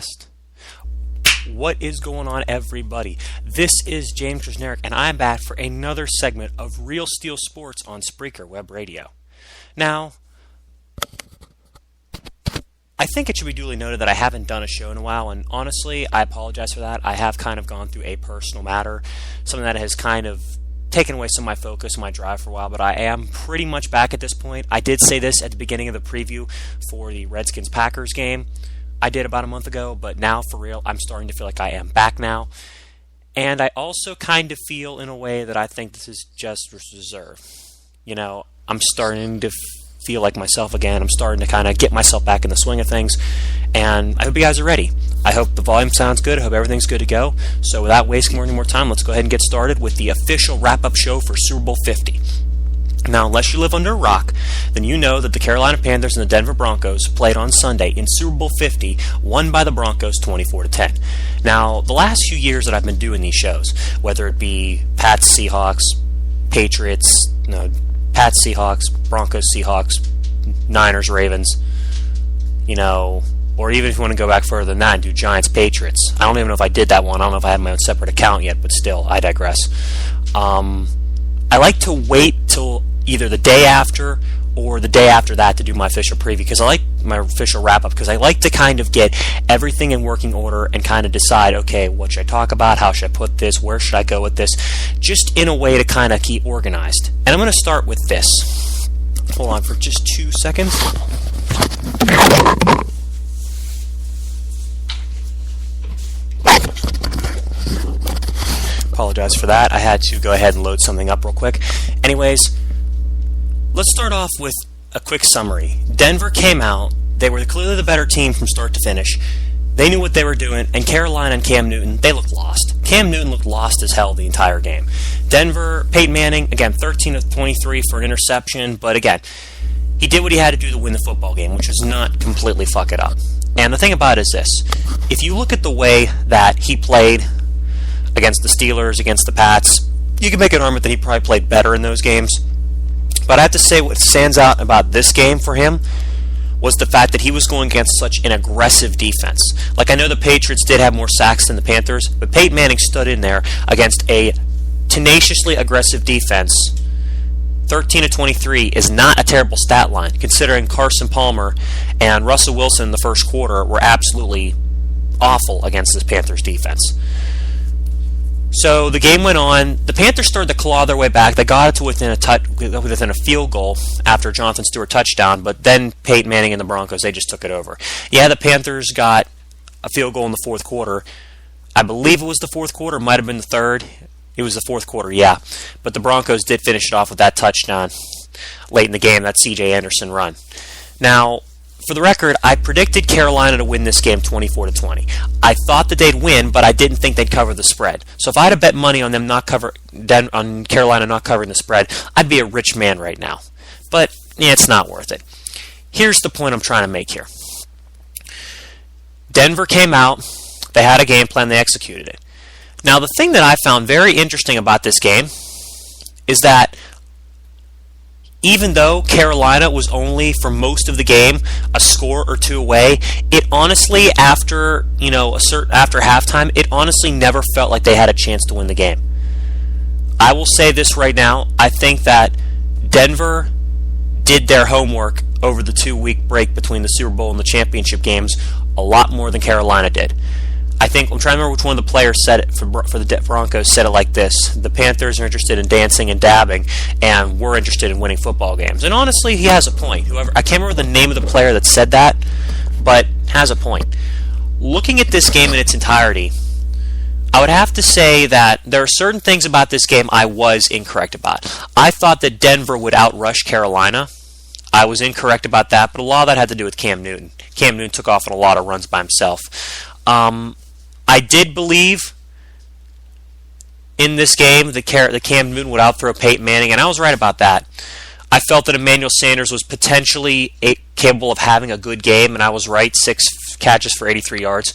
Test. What is going on, everybody? This is James Krasnerick, and I'm back for another segment of Real Steel Sports on Spreaker Web Radio. Now, I think it should be duly noted that I haven't done a show in a while, and honestly, I apologize for that. I have kind of gone through a personal matter, something that has kind of taken away some of my focus and my drive for a while, but I am pretty much back at this point. I did say this at the beginning of the preview for the Redskins-Packers game. I did about a month ago, but now for real, I'm starting to feel like I am back now. And I also kind of feel in a way that I think this is just reserved. You know, I'm starting to feel like myself again. I'm starting to kind of get myself back in the swing of things, and I hope you guys are ready. I hope the volume sounds good. I hope everything's good to go. So without wasting any more time, let's go ahead and get started with the official wrap-up show for Super Bowl 50. Now, unless you live under a rock, then you know that the Carolina Panthers and the Denver Broncos played on Sunday in Super Bowl 50, won by the Broncos 24-10. Now, the last few years that I've been doing these shows, whether it be Pats, Seahawks, Patriots, Pats, Seahawks, Broncos, Seahawks, Niners, Ravens, or even if you want to go back further than that and do Giants, Patriots. I don't even know if I did that one. I don't know if I had my own separate account yet, but still, I digress. I like to wait till either the day after or the day after that to do my official preview, because I like my official wrap-up, because I like to kind of get everything in working order and kind of decide, okay, what should I talk about, how should I put this, where should I go with this, just in a way to kind of keep organized. And I'm going to start with this. Hold on for just 2 seconds. Apologize for that. I had to go ahead and load something up real quick. Anyways, let's start off with a quick summary. Denver came out. They were clearly the better team from start to finish. They knew what they were doing, and Carolina and Cam Newton, they looked lost. Cam Newton looked lost as hell the entire game. Denver, Peyton Manning, again, 13 of 23 for an interception, but again, he did what he had to do to win the football game, which was not completely fuck it up. And the thing about it is this. If you look at the way that he played against the Steelers, against the Pats, you can make an argument that he probably played better in those games. But I have to say what stands out about this game for him was the fact that he was going against such an aggressive defense. Like, I know the Patriots did have more sacks than the Panthers, but Peyton Manning stood in there against a tenaciously aggressive defense. 13 of 23 is not a terrible stat line, considering Carson Palmer and Russell Wilson in the first quarter were absolutely awful against this Panthers defense. So the game went on. The Panthers started to claw their way back. They got it to within a field goal after Jonathan Stewart touchdown, but then Peyton Manning and the Broncos, they just took it over. Yeah, the Panthers got a field goal in the fourth quarter. I believe it was the fourth quarter. It might have been the third. It was the fourth quarter, yeah. But the Broncos did finish it off with that touchdown late in the game, that C.J. Anderson run. Now, for the record, I predicted Carolina to win this game 24-20. I thought that they'd win, but I didn't think they'd cover the spread. So if I had to bet money on them on Carolina not covering the spread, I'd be a rich man right now. But yeah, it's not worth it. Here's the point I'm trying to make here. Denver came out. They had a game plan. They executed it. Now, the thing that I found very interesting about this game is that even though Carolina was only, for most of the game, a score or two away, it honestly, after halftime, it honestly never felt like they had a chance to win the game. I will say this right now. I think that Denver did their homework over the 2-week break between the Super Bowl and the championship games a lot more than Carolina did. I'm trying to remember which one of the players said it for the Broncos said it like this: the Panthers are interested in dancing and dabbing, and we're interested in winning football games. And honestly, he has a point. I can't remember the name of the player that said that, but has a point. Looking at this game in its entirety, I would have to say that there are certain things about this game I was incorrect about. I thought that Denver would outrush Carolina. I was incorrect about that, but a lot of that had to do with Cam Newton. Cam Newton took off on a lot of runs by himself. I did believe in this game that Cam Newton would outthrow Peyton Manning, and I was right about that. I felt that Emmanuel Sanders was potentially capable of having a good game, and I was right, 6 catches for 83 yards.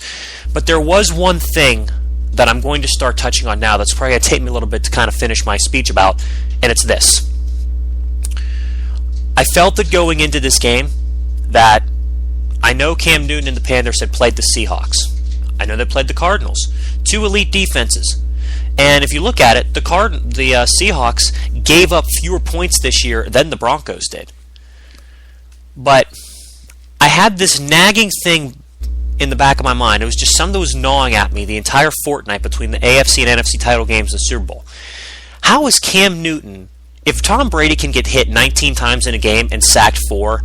But there was one thing that I'm going to start touching on now that's probably going to take me a little bit to kind of finish my speech about, and it's this. I felt that going into this game that I know Cam Newton and the Panthers had played the Seahawks. know they played the Cardinals. Two elite defenses. And if you look at it, the Seahawks gave up fewer points this year than the Broncos did. But I had this nagging thing in the back of my mind. It was just something that was gnawing at me the entire fortnight between the AFC and NFC title games and the Super Bowl. How is Cam Newton, if Tom Brady can get hit 19 times in a game and sacked 4,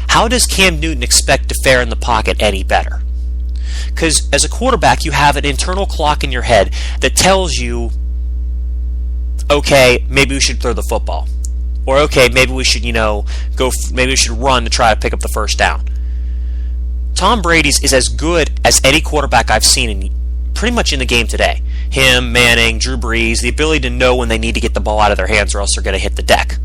how does Cam Newton expect to fare in the pocket any better? Because as a quarterback, you have an internal clock in your head that tells you, okay, maybe we should throw the football. Or, okay, maybe we should, maybe we should run to try to pick up the first down. Tom Brady's is as good as any quarterback I've seen pretty much in the game today. Him, Manning, Drew Brees, the ability to know when they need to get the ball out of their hands or else they're going to hit the deck.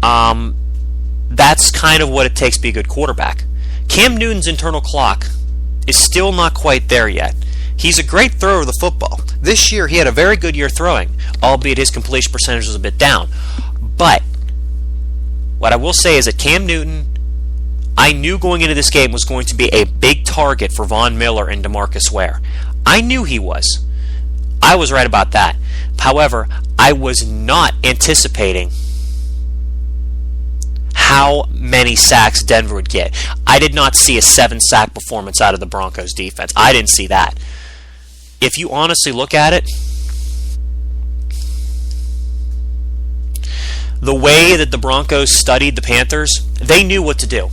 That's kind of what it takes to be a good quarterback. Cam Newton's internal clock is still not quite there yet. He's a great thrower of the football. This year he had a very good year throwing, albeit his completion percentage was a bit down. But what I will say is that Cam Newton, I knew going into this game, was going to be a big target for Von Miller and DeMarcus Ware. I knew he was. I was right about that. However, I was not anticipating how many sacks Denver would get. I did not see a 7-sack performance out of the Broncos defense. I didn't see that. If you honestly look at it, the way that the Broncos studied the Panthers, they knew what to do.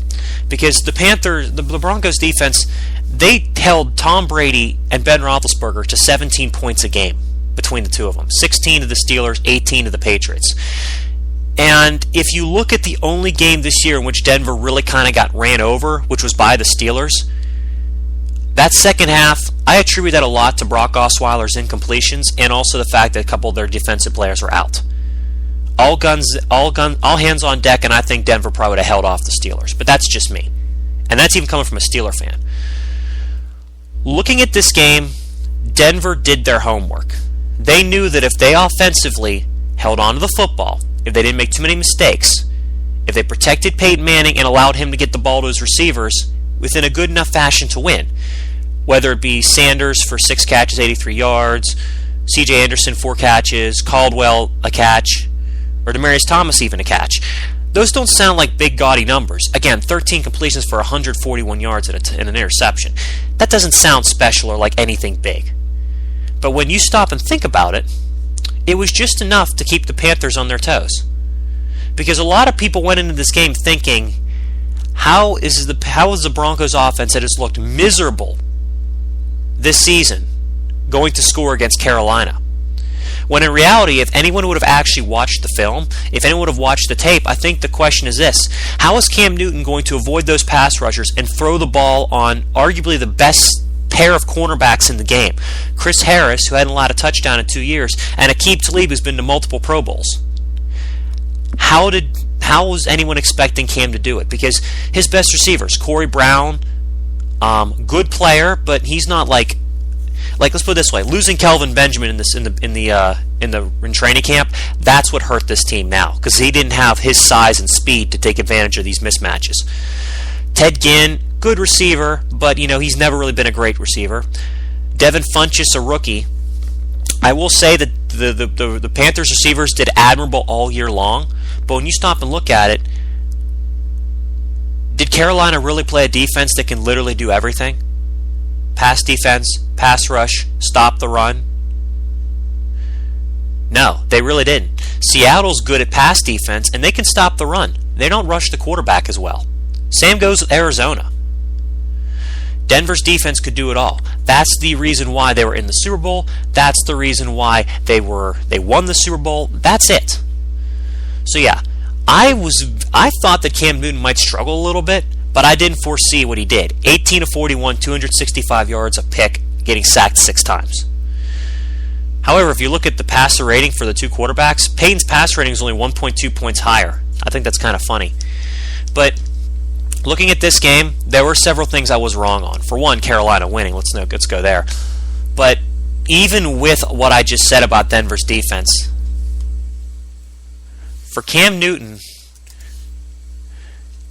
Because the Broncos defense, they held Tom Brady and Ben Roethlisberger to 17 points a game between the two of them. 16 to the Steelers, 18 to the Patriots. And if you look at the only game this year in which Denver really kind of got ran over, which was by the Steelers, that second half, I attribute that a lot to Brock Osweiler's incompletions and also the fact that a couple of their defensive players were out. All hands on deck, and I think Denver probably would have held off the Steelers. But that's just me. And that's even coming from a Steeler fan. Looking at this game, Denver did their homework. They knew that if they offensively held on to the football, if they didn't make too many mistakes, if they protected Peyton Manning and allowed him to get the ball to his receivers within a good enough fashion to win, whether it be Sanders for 6 catches, 83 yards, C.J. Anderson 4 catches, Caldwell a catch, or Demaryius Thomas even a catch. Those don't sound like big gaudy numbers. Again, 13 completions for 141 yards and an interception. That doesn't sound special or like anything big. But when you stop and think about it, it was just enough to keep the Panthers on their toes. Because a lot of people went into this game thinking, how is the Broncos offense that has looked miserable this season going to score against Carolina? When in reality, if anyone would have actually watched the film, if anyone would have watched the tape, I think the question is this: how is Cam Newton going to avoid those pass rushers and throw the ball on arguably the best pair of cornerbacks in the game? Chris Harris, who hadn't allowed a touchdown in 2 years, and Aqib Talib, who's been to multiple Pro Bowls. How was anyone expecting Cam to do it? Because his best receivers, Corey Brown, good player, but he's not like let's put it this way: losing Kelvin Benjamin in training camp, that's what hurt this team now, because he didn't have his size and speed to take advantage of these mismatches. Ted Ginn, good receiver, but he's never really been a great receiver. Devin Funchess, a rookie. I will say that the Panthers receivers did admirable all year long, but when you stop and look at it, did Carolina really play a defense that can literally do everything? Pass defense, pass rush, stop the run? No, they really didn't. Seattle's good at pass defense, and they can stop the run. They don't rush the quarterback as well. Same goes with Arizona. Denver's defense could do it all. That's the reason why they were in the Super Bowl. That's the reason why they won the Super Bowl. That's it. So yeah, I thought that Cam Newton might struggle a little bit, but I didn't foresee what he did. 18 of 41, 265 yards, a pick, getting sacked 6 times. However, if you look at the passer rating for the two quarterbacks, Peyton's pass rating is only 1.2 points higher. I think that's kind of funny. But looking at this game, there were several things I was wrong on. For one, Carolina winning. Let's go there. But even with what I just said about Denver's defense, for Cam Newton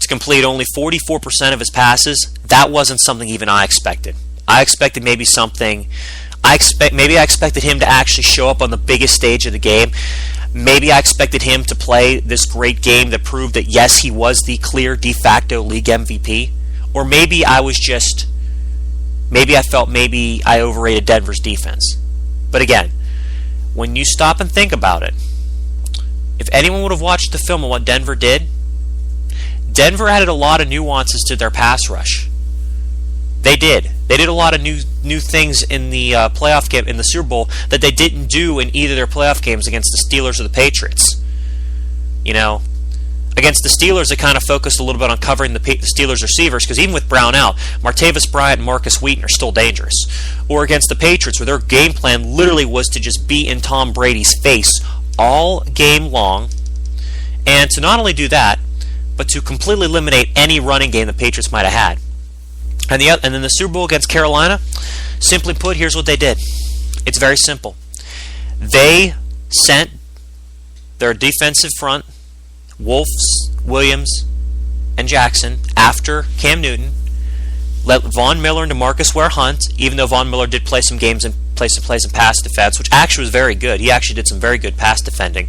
to complete only 44% of his passes, that wasn't something even I expected. I expected maybe something. I expected him to actually show up on the biggest stage of the game. Maybe I expected him to play this great game that proved that yes, he was the clear de facto league MVP. Or maybe I felt maybe I overrated Denver's defense. But again, when you stop and think about it, if anyone would have watched the film of what Denver did, Denver added a lot of nuances to their pass rush. They did. They did a lot of new things in the playoff game, in the Super Bowl, that they didn't do in either of their playoff games against the Steelers or the Patriots. You know, against the Steelers, they kind of focused a little bit on covering the Steelers receivers, because even with Brown out, Martavis Bryant and Marcus Wheaton are still dangerous. Or against the Patriots, where their game plan literally was to just be in Tom Brady's face all game long, and to not only do that, but to completely eliminate any running game the Patriots might have had. And then the Super Bowl against Carolina, simply put, here's what they did. It's very simple. They sent their defensive front, Wolfs, Williams, and Jackson, after Cam Newton, let Von Miller and DeMarcus Ware hunt, even though Von Miller did play some plays in pass defense, which actually was very good. He actually did some very good pass defending.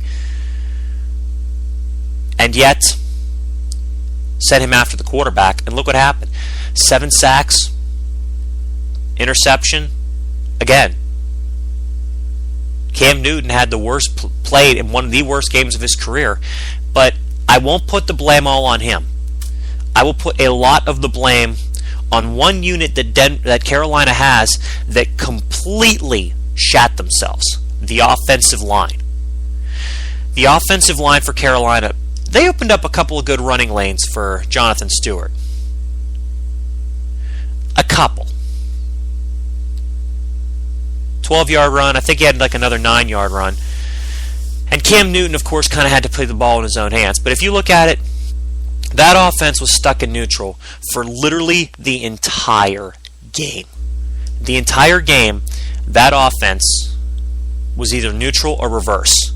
And yet, sent him after the quarterback, and look what happened. 7 sacks, interception. Again, Cam Newton had the worst played in one of the worst games of his career, but I won't put the blame all on him. I will put a lot of the blame on one unit that Carolina has that completely shat themselves, the offensive line. The offensive line for Carolina, they opened up a couple of good running lanes for Jonathan Stewart. A couple. 12-yard run. I think he had like another 9-yard run. And Cam Newton, of course, kind of had to play the ball in his own hands. But if you look at it, that offense was stuck in neutral for literally the entire game. The entire game, that offense was either neutral or reverse.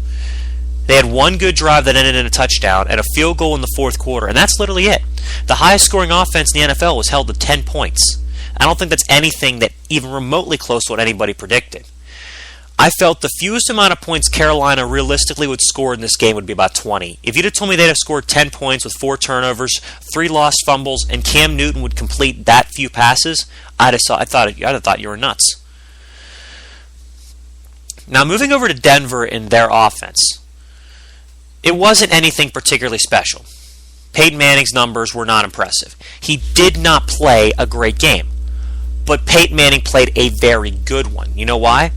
They had one good drive that ended in a touchdown and a field goal in the fourth quarter, and that's literally it. The highest scoring offense in the NFL was held to 10 points. I don't think that's anything that even remotely close to what anybody predicted. I felt the fewest amount of points Carolina realistically would score in this game would be about 20. If you'd have told me they'd have scored 10 points with 4 turnovers, 3 lost fumbles, and Cam Newton would complete that few passes, I'd have thought you were nuts. Now, moving over to Denver in their offense, it wasn't anything particularly special. Peyton Manning's numbers were not impressive. He did not play a great game. But Peyton Manning played a very good one. You know why?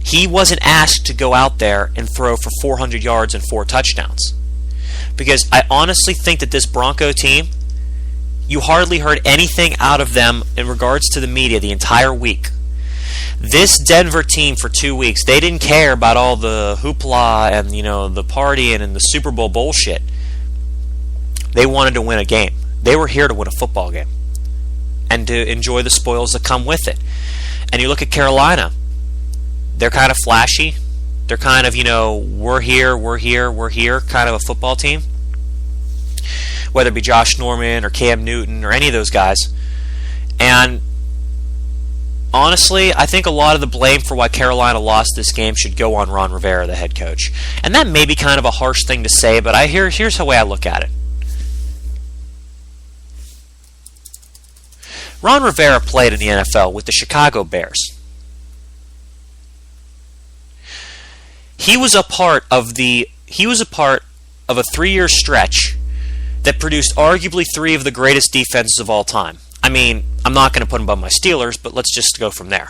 He wasn't asked to go out there and throw for 400 yards and 4 touchdowns. Because I honestly think that this Bronco team, you hardly heard anything out of them in regards to the media the entire week. This Denver team for 2 weeks, they didn't care about all the hoopla and the partying and the Super Bowl bullshit. They wanted to win a game. They were here to win a football game and to enjoy the spoils that come with it. And you look at Carolina, they're kind of flashy. They're kind of, we're here kind of a football team. Whether it be Josh Norman or Cam Newton or any of those guys. And honestly, I think a lot of the blame for why Carolina lost this game should go on Ron Rivera, the head coach. And that may be kind of a harsh thing to say, but here's the way I look at it. Ron Rivera played in the NFL with the Chicago Bears. He was a part of a 3-year stretch that produced arguably 3 of the greatest defenses of all time. I mean, I'm not going to put them above my Steelers, but let's just go from there.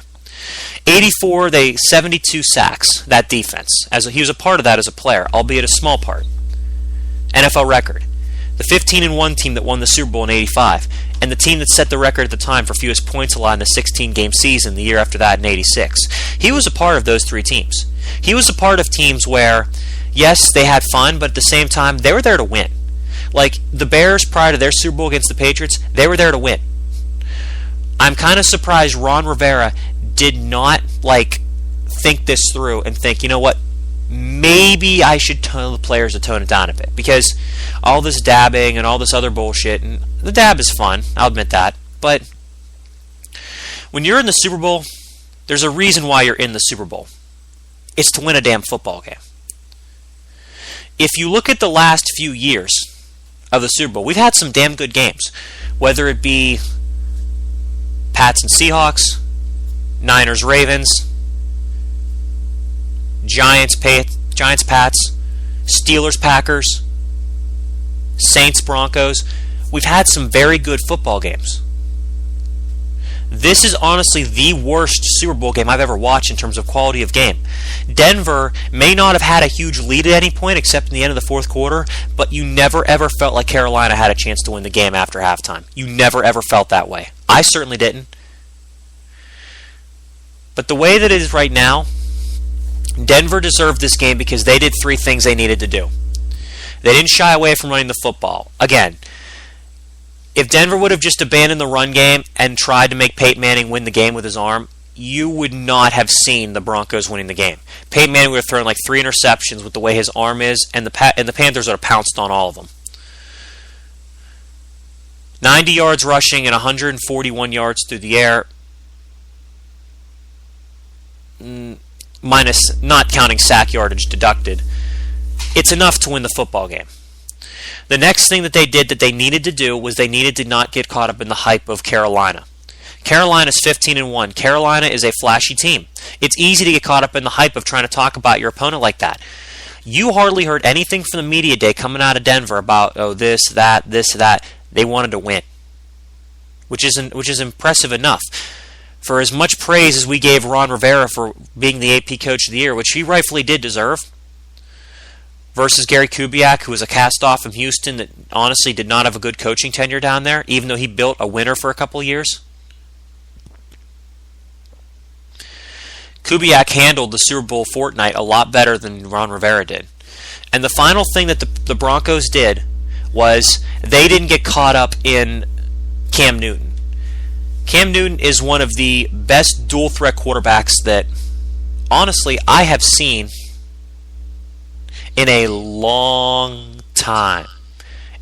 72 sacks, that defense. He was a part of that as a player, albeit a small part. NFL record. The 15-1 team that won the Super Bowl in 85, and the team that set the record at the time for fewest points allowed in a 16-game season the year after that in 86. He was a part of those 3 teams. He was a part of teams where, yes, they had fun, but at the same time, they were there to win. Like, the Bears, prior to their Super Bowl against the Patriots, they were there to win. I'm kind of surprised Ron Rivera did not, think this through and think, you know what, maybe I should tell the players to tone it down a bit. Because all this dabbing and all this other bullshit, and the dab is fun, I'll admit that, but When you're in the Super Bowl, there's a reason why you're in the Super Bowl. It's to win a damn football game. If you look at the last few years of the Super Bowl, we've had some damn good games. Whether it be Pats and Seahawks, Niners, Ravens, Giants, Pats, Steelers, Packers, Saints, Broncos. We've had some very good football games. This is honestly the worst Super Bowl game I've ever watched in terms of quality of game. Denver may not have had a huge lead at any point except in the end of the fourth quarter, but you never ever felt like Carolina had a chance to win the game after halftime. You never ever felt that way. I certainly didn't. But the way that it is right now, Denver deserved this game because they did three things they needed to do. They didn't shy away from running the football. Again, if Denver would have just abandoned the run game and tried to make Peyton Manning win the game with his arm, you would not have seen the Broncos winning the game. Peyton Manning would have thrown like 3 interceptions with the way his arm is, and the Panthers would have pounced on all of them. 90 yards rushing and 141 yards through the air, minus not counting sack yardage deducted. It's enough to win the football game. The next thing that they did that they needed to do was they needed to not get caught up in the hype of Carolina. Carolina's 15-1. Carolina is a flashy team. It's easy to get caught up in the hype of trying to talk about your opponent like that. You hardly heard anything from the media day coming out of Denver about this, that. They wanted to win, which is impressive enough. For as much praise as we gave Ron Rivera for being the AP Coach of the Year, which he rightfully did deserve, versus Gary Kubiak, who was a cast-off from Houston that honestly did not have a good coaching tenure down there, even though he built a winner for a couple of years. Kubiak handled the Super Bowl fortnight a lot better than Ron Rivera did. And the final thing that the Broncos did was they didn't get caught up in Cam Newton. Cam Newton is one of the best dual-threat quarterbacks that, honestly, I have seen in a long time.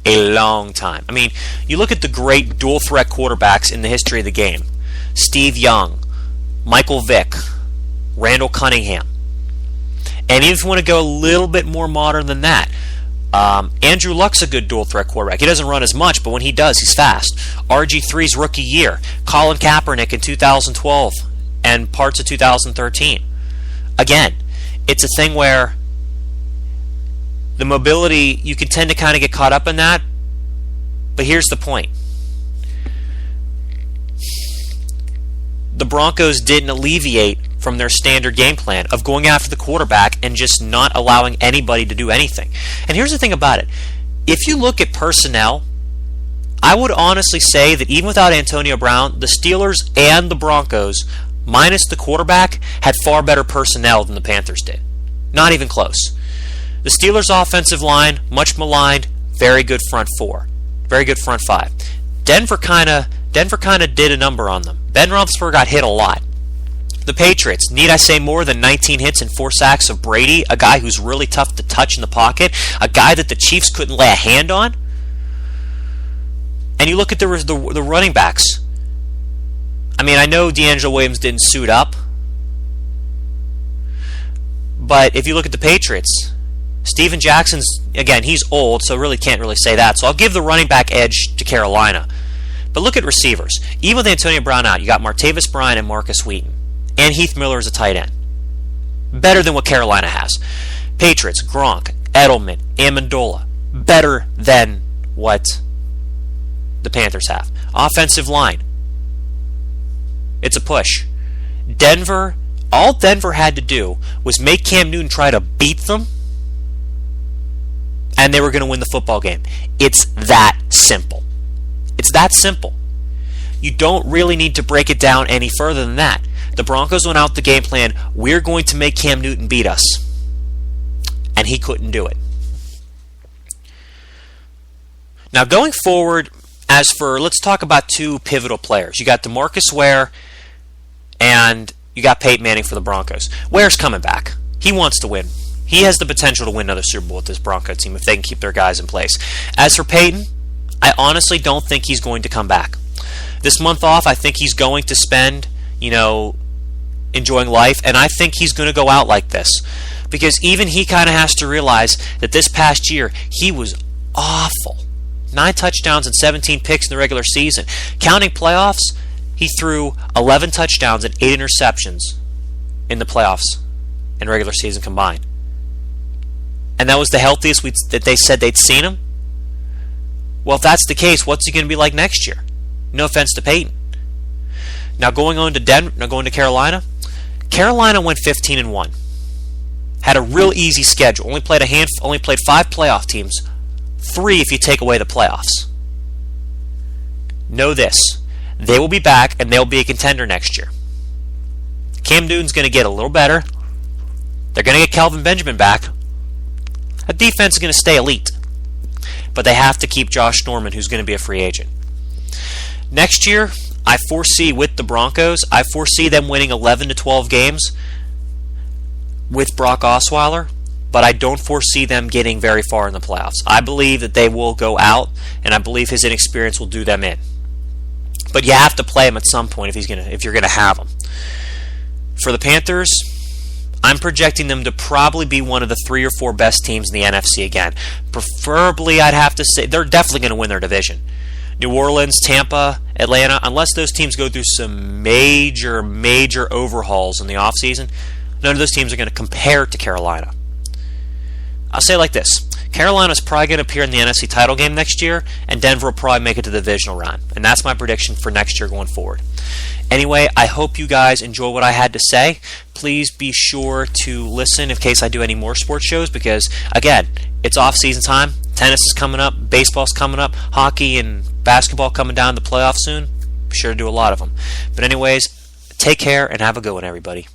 A long time. I mean, you look at the great dual-threat quarterbacks in the history of the game. Steve Young, Michael Vick, Randall Cunningham. And even if you want to go a little bit more modern than that, Andrew Luck's a good dual-threat quarterback. He doesn't run as much, but when he does, he's fast. RG3's rookie year. Colin Kaepernick in 2012 and parts of 2013. Again, it's a thing where the mobility, you can tend to kind of get caught up in that, but here's the point. The Broncos didn't alleviate from their standard game plan of going after the quarterback and just not allowing anybody to do anything. And here's the thing about it. If you look at personnel, I would honestly say that even without Antonio Brown, the Steelers and the Broncos, minus the quarterback, had far better personnel than the Panthers did. Not even close. The Steelers' offensive line, much maligned, very good front four. Very good front five. Denver kind of did a number on them. Ben Roethlisberger got hit a lot. The Patriots, need I say more than 19 hits and 4 sacks of Brady, a guy who's really tough to touch in the pocket, a guy that the Chiefs couldn't lay a hand on? And you look at the running backs. I mean, I know D'Angelo Williams didn't suit up, but if you look at the Patriots, Steven Jackson's, again, he's old, so really can't really say that. So I'll give the running back edge to Carolina. But look at receivers. Even with Antonio Brown out, you got Martavis Bryant and Marcus Wheaton. And Heath Miller is a tight end. Better than what Carolina has. Patriots, Gronk, Edelman, Amendola. Better than what the Panthers have. Offensive line. It's a push. Denver, all Denver had to do was make Cam Newton try to beat them, and they were going to win the football game. It's that simple. It's that simple. You don't really need to break it down any further than that. The Broncos went out the game plan, we're going to make Cam Newton beat us. And he couldn't do it. Now going forward, let's talk about 2 pivotal players. You got DeMarcus Ware and you got Peyton Manning for the Broncos. Ware's coming back. He wants to win. He has the potential to win another Super Bowl with this Bronco team if they can keep their guys in place. As for Peyton, I honestly don't think he's going to come back. This month off, I think he's going to spend enjoying life, and I think he's going to go out like this. Because even he kind of has to realize that this past year, he was awful. 9 touchdowns and 17 picks in the regular season. Counting playoffs, he threw 11 touchdowns and 8 interceptions in the playoffs and regular season combined. And that was the healthiest that they said they'd seen him? Well, if that's the case, what's he going to be like next year? No offense to Peyton. Now going to Carolina. Carolina went 15-1. Had a real easy schedule. Only played 5 playoff teams. 3 if you take away the playoffs. Know this. They will be back and they'll be a contender next year. Cam Newton's going to get a little better. They're going to get Kelvin Benjamin back. A defense is going to stay elite. But they have to keep Josh Norman, who's going to be a free agent. Next year, I foresee with the Broncos, I foresee them winning 11 to 12 games with Brock Osweiler, but I don't foresee them getting very far in the playoffs. I believe that they will go out, and I believe his inexperience will do them in. But you have to play him at some point if you're going to have him. For the Panthers, I'm projecting them to probably be one of the 3 or 4 best teams in the NFC again. Preferably, I'd have to say, they're definitely going to win their division. New Orleans, Tampa, Atlanta, unless those teams go through some major overhauls in the offseason, none of those teams are going to compare to Carolina. I'll say it like this. Carolina's probably going to appear in the NFC title game next year, and Denver will probably make it to the divisional round. And that's my prediction for next year going forward. Anyway, I hope you guys enjoy what I had to say. Please be sure to listen in case I do any more sports shows because, again, it's off-season time. Tennis is coming up. Baseball's coming up. Hockey and basketball coming down the playoffs soon. Be sure to do a lot of them. But anyways, take care and have a good one, everybody.